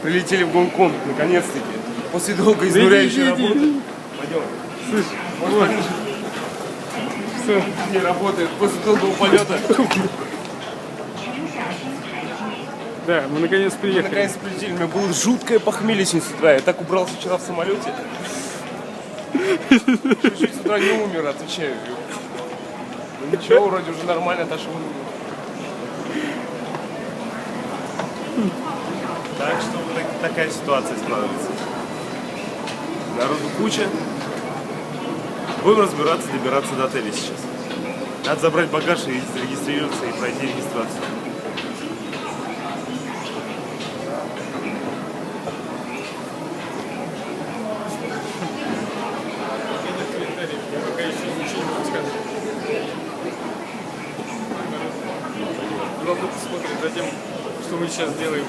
Прилетели в Гонконг, наконец-таки. После долгой изнуряющей работы. Пойдем. Слышь, вот. Все. Не работает после долгого полета. Да, мы наконец приехали. Наконец прилетели. У меня было жуткое похмелье сегодня с утра. Я так убрался вчера в самолете. Чуть-чуть с утра не умер, отвечаю. Ну ничего, вроде уже нормально отошел. Так что вот такая ситуация складывается. Народу куча. Будем разбираться, добираться до отеля сейчас. Надо забрать багаж и зарегистрироваться и пройти регистрацию. Любопытно смотрит за тем, что мы сейчас делаем.